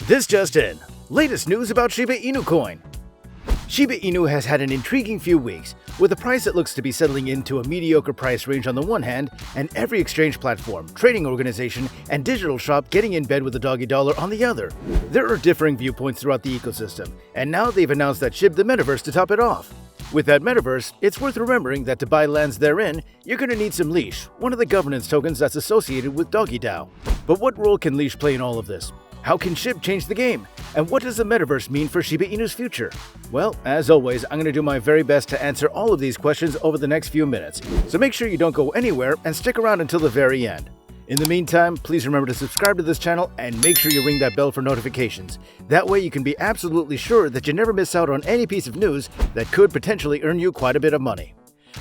This just in. Latest news about Shiba Inu coin. Shiba Inu has had an intriguing few weeks, with a price that looks to be settling into a mediocre price range on the one hand, and every exchange platform, trading organization, and digital shop getting in bed with the doggy dollar on the other. There are differing viewpoints throughout the ecosystem, and now they've announced that SHIB the metaverse to top it off. With that metaverse, it's worth remembering that to buy lands therein, you're going to need some Leash, one of the governance tokens that's associated with Doggy DAO. But what role can Leash play in all of this? How can SHIB change the game? And what does the metaverse mean for Shiba Inu's future? Well, as always, I'm going to do my very best to answer all of these questions over the next few minutes, so make sure you don't go anywhere and stick around until the very end. In the meantime, please remember to subscribe to this channel and make sure you ring that bell for notifications. That way you can be absolutely sure that you never miss out on any piece of news that could potentially earn you quite a bit of money.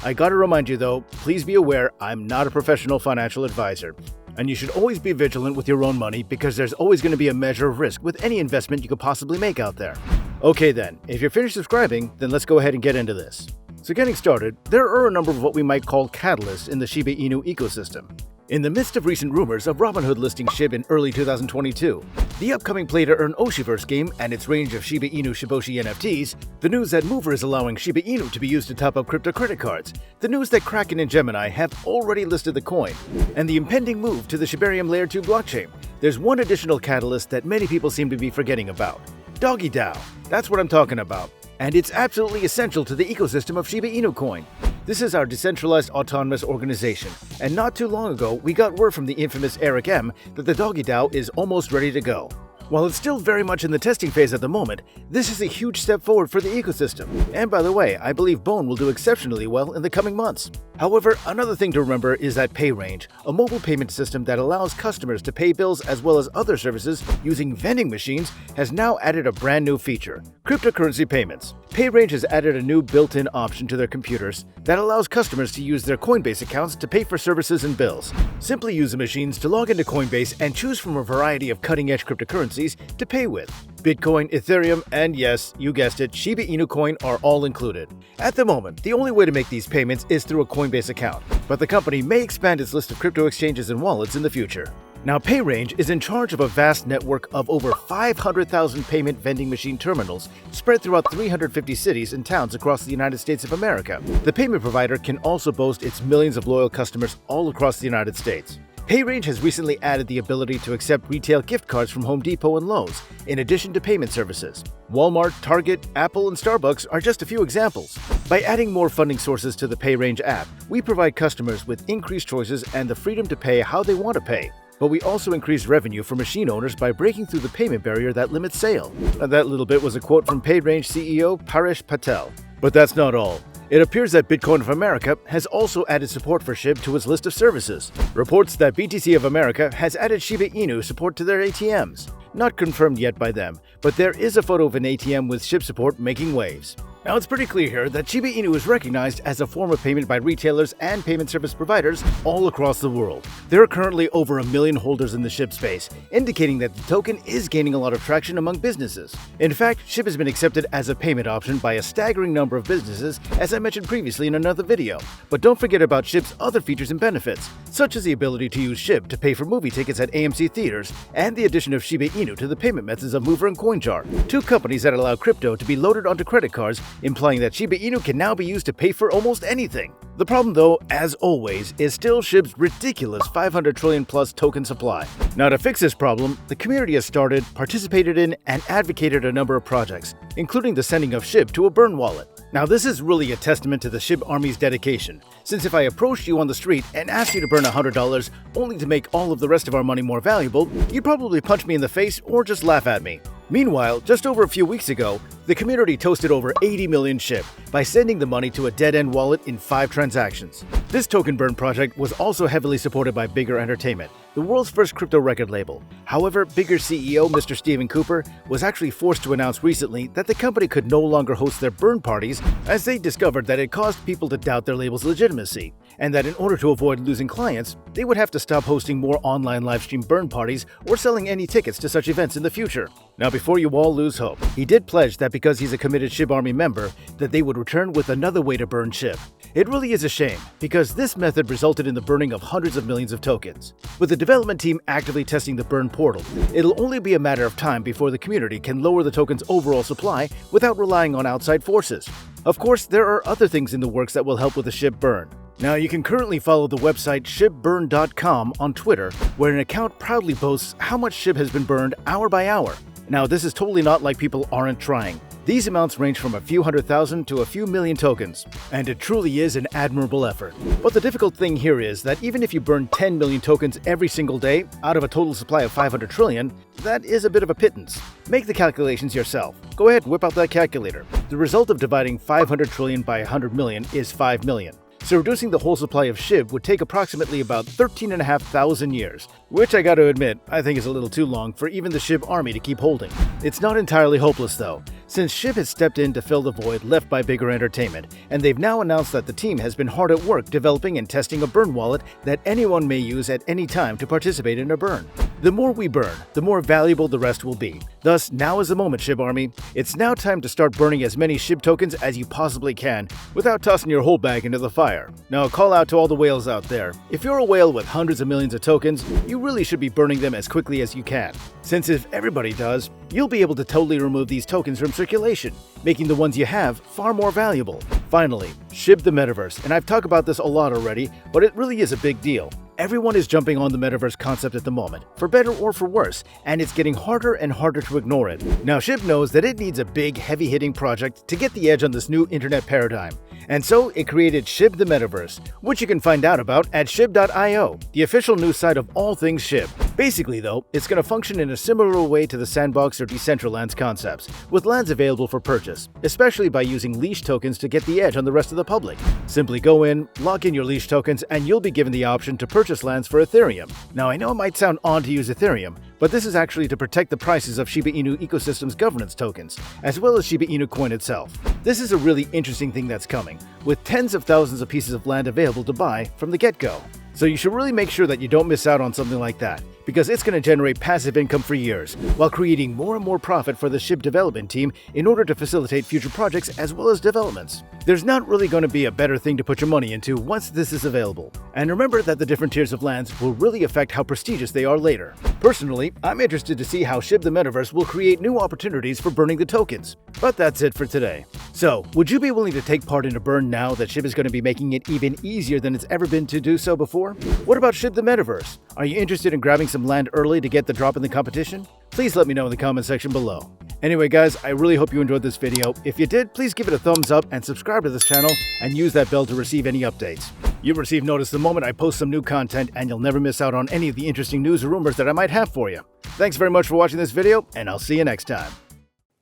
I gotta remind you though, please be aware I'm not a professional financial advisor. And you should always be vigilant with your own money because there's always going to be a measure of risk with any investment you could possibly make out there. Okay then, if you're finished subscribing, then let's go ahead and get into this. So getting started, there are a number of what we might call catalysts in the Shiba Inu ecosystem. In the midst of recent rumors of Robinhood listing SHIB in early 2022, the upcoming play-to-earn Oshiverse game and its range of Shiba Inu Shiboshi NFTs, the news that Mover is allowing Shiba Inu to be used to top up crypto credit cards, the news that Kraken and Gemini have already listed the coin, and the impending move to the Shibarium Layer 2 blockchain, there's one additional catalyst that many people seem to be forgetting about. Doggy DAO. That's what I'm talking about. And it's absolutely essential to the ecosystem of Shiba Inu coin. This is our decentralized autonomous organization, and not too long ago we got word from the infamous Eric M that the Doggy DAO is almost ready to go. While it's still very much in the testing phase at the moment, this is a huge step forward for the ecosystem. And by the way, I believe Bone will do exceptionally well in the coming months. However, another thing to remember is that PayRange, a mobile payment system that allows customers to pay bills as well as other services using vending machines, has now added a brand new feature: cryptocurrency payments. PayRange has added a new built-in option to their computers that allows customers to use their Coinbase accounts to pay for services and bills. Simply use the machines to log into Coinbase and choose from a variety of cutting-edge cryptocurrencies to pay with. Bitcoin, Ethereum, and yes, you guessed it, Shiba Inu coin are all included. At the moment, the only way to make these payments is through a Coinbase account, but the company may expand its list of crypto exchanges and wallets in the future. Now, PayRange is in charge of a vast network of over 500,000 payment vending machine terminals spread throughout 350 cities and towns across the United States of America. The payment provider can also boast its millions of loyal customers all across the United States. PayRange has recently added the ability to accept retail gift cards from Home Depot and Lowe's, in addition to payment services. Walmart, Target, Apple, and Starbucks are just a few examples. By adding more funding sources to the PayRange app, we provide customers with increased choices and the freedom to pay how they want to pay. But we also increase revenue for machine owners by breaking through the payment barrier that limits sale. And that little bit was a quote from PayRange CEO Paresh Patel. But that's not all. It appears that Bitcoin of America has also added support for SHIB to its list of services. Reports that BTC of America has added Shiba Inu support to their ATMs. Not confirmed yet by them, but there is a photo of an ATM with SHIB support making waves. Now it's pretty clear here that Shiba Inu is recognized as a form of payment by retailers and payment service providers all across the world. There are currently over 1 million holders in the SHIB space, indicating that the token is gaining a lot of traction among businesses. In fact, SHIB has been accepted as a payment option by a staggering number of businesses, as I mentioned previously in another video. But don't forget about SHIB's other features and benefits, such as the ability to use SHIB to pay for movie tickets at AMC theaters, and the addition of Shiba Inu to the payment methods of Mover and CoinJar, two companies that allow crypto to be loaded onto credit cards, implying that Shiba Inu can now be used to pay for almost anything. The problem though, as always, is still SHIB's ridiculous 500 trillion plus token supply. Now to fix this problem, the community has started, participated in, and advocated a number of projects, including the sending of SHIB to a burn wallet. Now this is really a testament to the SHIB Army's dedication, since if I approached you on the street and asked you to burn $100 only to make all of the rest of our money more valuable, you'd probably punch me in the face or just laugh at me. Meanwhile, just over a few weeks ago, the community toasted over 80 million SHIB by sending the money to a dead-end wallet in 5 transactions. This token burn project was also heavily supported by Bigger Entertainment, the world's first crypto record label. However, Bigger CEO Mr. Stephen Cooper was actually forced to announce recently that the company could no longer host their burn parties as they discovered that it caused people to doubt their label's legitimacy, and that in order to avoid losing clients, they would have to stop hosting more online livestream burn parties or selling any tickets to such events in the future. Now before you all lose hope, he did pledge that because he's a committed SHIB Army member, that they would return with another way to burn SHIB. It really is a shame, because this method resulted in the burning of hundreds of millions of tokens. With the development team actively testing the burn portal, it'll only be a matter of time before the community can lower the token's overall supply without relying on outside forces. Of course, there are other things in the works that will help with the SHIB burn. Now, you can currently follow the website shibburn.com on Twitter, where an account proudly boasts how much SHIB has been burned hour by hour. Now, this is totally not like people aren't trying. These amounts range from a few 100,000 to a few million tokens, and it truly is an admirable effort. But the difficult thing here is that even if you burn 10 million tokens every single day out of a total supply of 500 trillion, that is a bit of a pittance. Make the calculations yourself. Go ahead, whip out that calculator. The result of dividing 500 trillion by 100 million is 5 million. So reducing the whole supply of SHIB would take approximately about 13,500 years, which I gotta admit, I think is a little too long for even the SHIB army to keep holding. It's not entirely hopeless though, since SHIB has stepped in to fill the void left by bigger entertainment, and they've now announced that the team has been hard at work developing and testing a burn wallet that anyone may use at any time to participate in a burn. The more we burn, the more valuable the rest will be. Thus, now is the moment, SHIB army. It's now time to start burning as many SHIB tokens as you possibly can without tossing your whole bag into the fire. Now, a call out to all the whales out there. If you're a whale with hundreds of millions of tokens, you really should be burning them as quickly as you can. Since if everybody does, you'll be able to totally remove these tokens from circulation, making the ones you have far more valuable. Finally, SHIB the metaverse, and I've talked about this a lot already, but it really is a big deal. Everyone is jumping on the metaverse concept at the moment, for better or for worse, and it's getting harder and harder to ignore it. Now, SHIB knows that it needs a big, heavy-hitting project to get the edge on this new internet paradigm, and so it created SHIB the Metaverse, which you can find out about at shib.io, the official news site of all things SHIB. Basically though, it's going to function in a similar way to the Sandbox or Decentralands concepts, with lands available for purchase, especially by using leash tokens to get the edge on the rest of the public. Simply go in, lock in your leash tokens, and you'll be given the option to purchase lands for Ethereum. Now, I know it might sound odd to use Ethereum, but this is actually to protect the prices of Shiba Inu ecosystem's governance tokens, as well as Shiba Inu coin itself. This is a really interesting thing that's coming, with tens of thousands of pieces of land available to buy from the get-go. So you should really make sure that you don't miss out on something like that, because it's going to generate passive income for years, while creating more and more profit for the SHIB development team in order to facilitate future projects as well as developments. There's not really going to be a better thing to put your money into once this is available. And remember that the different tiers of lands will really affect how prestigious they are later. Personally, I'm interested to see how SHIB the Metaverse will create new opportunities for burning the tokens. But that's it for today. So, would you be willing to take part in a burn now that SHIB is going to be making it even easier than it's ever been to do so before? What about SHIB the Metaverse? Are you interested in grabbing some land early to get the drop in the competition? Please let me know in the comment section below. Anyway guys, I really hope you enjoyed this video. If you did, please give it a thumbs up and subscribe to this channel and use that bell to receive any updates. You'll receive notice the moment I post some new content, and you'll never miss out on any of the interesting news or rumors that I might have for you. Thanks very much for watching this video, and I'll see you next time.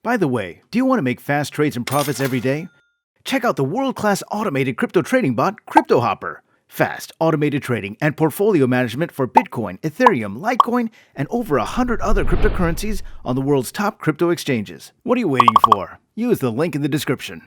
By the way, do you want to make fast trades and profits every day? Check out the world-class automated crypto trading bot, Crypto Hopper. Fast, automated trading and portfolio management for Bitcoin, Ethereum, Litecoin, and over 100 other cryptocurrencies on the world's top crypto exchanges. What are you waiting for? Use the link in the description.